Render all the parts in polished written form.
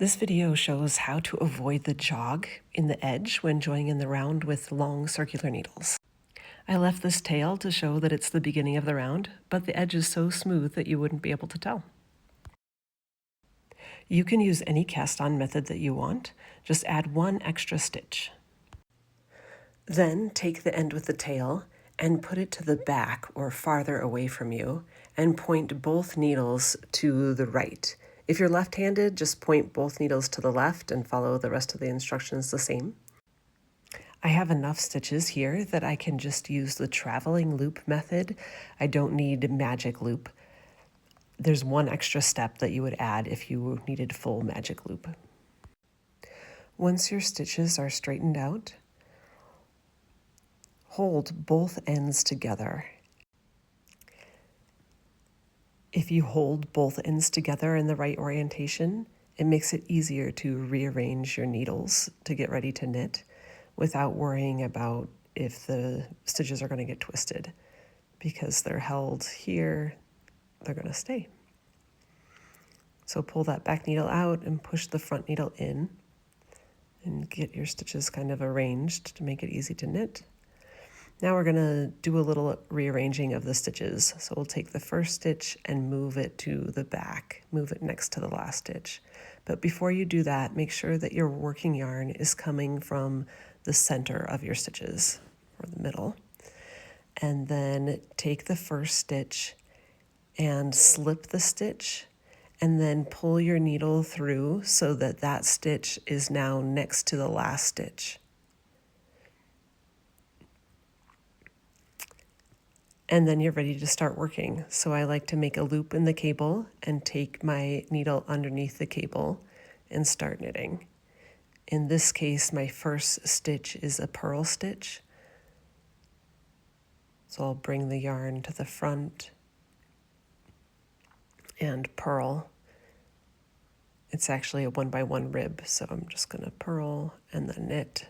This video shows how to avoid the jog in the edge when joining in the round with long circular needles. I left this tail to show that it's the beginning of the round, but the edge is so smooth that you wouldn't be able to tell. You can use any cast-on method that you want, just add one extra stitch. Then take the end with the tail and put it to the back or farther away from you and point both needles to the right. If you're left-handed, just point both needles to the left and follow the rest of the instructions the same. I have enough stitches here that I can just use the traveling loop method. I don't need magic loop. There's one extra step that you would add if you needed full magic loop. Once your stitches are straightened out, hold both ends together. If you hold both ends together in the right orientation, it makes it easier to rearrange your needles to get ready to knit without worrying about if the stitches are going to get twisted. Because they're held here, they're going to stay. So pull that back needle out and push the front needle in and get your stitches kind of arranged to make it easy to knit. Now we're going to do a little rearranging of the stitches. So we'll take the first stitch and move it to the back, move it next to the last stitch. But before you do that, make sure that your working yarn is coming from the center of your stitches, or the middle. And then take the first stitch and slip the stitch, and then pull your needle through so that that stitch is now next to the last stitch. And then you're ready to start working. So I like to make a loop in the cable and take my needle underneath the cable and start knitting. In this case, my first stitch is a purl stitch. So I'll bring the yarn to the front and purl. It's actually a 1x1 rib, so I'm just going to purl and then knit.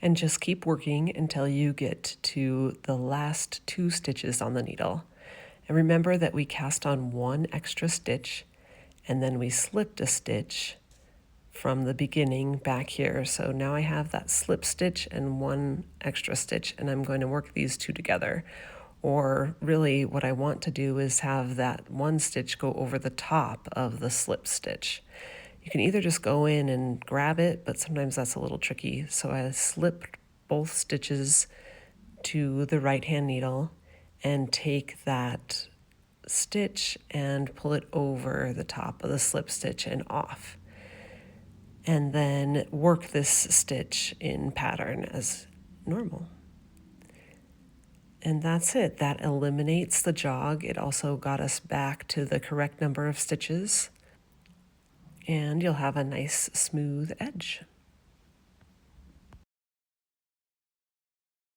And just keep working until you get to the last 2 stitches on the needle. And remember that we cast on 1 extra stitch and then we slipped a stitch from the beginning back here. So now I have that slip stitch and 1 extra stitch, and I'm going to work these 2 together. Or really what I want to do is have that 1 stitch go over the top of the slip stitch. You can either just go in and grab it, but sometimes that's a little tricky. So I slipped both stitches to the right-hand needle and take that stitch and pull it over the top of the slip stitch and off. And then work this stitch in pattern as normal. And that's it. That eliminates the jog. It also got us back to the correct number of stitches. And you'll have a nice smooth edge.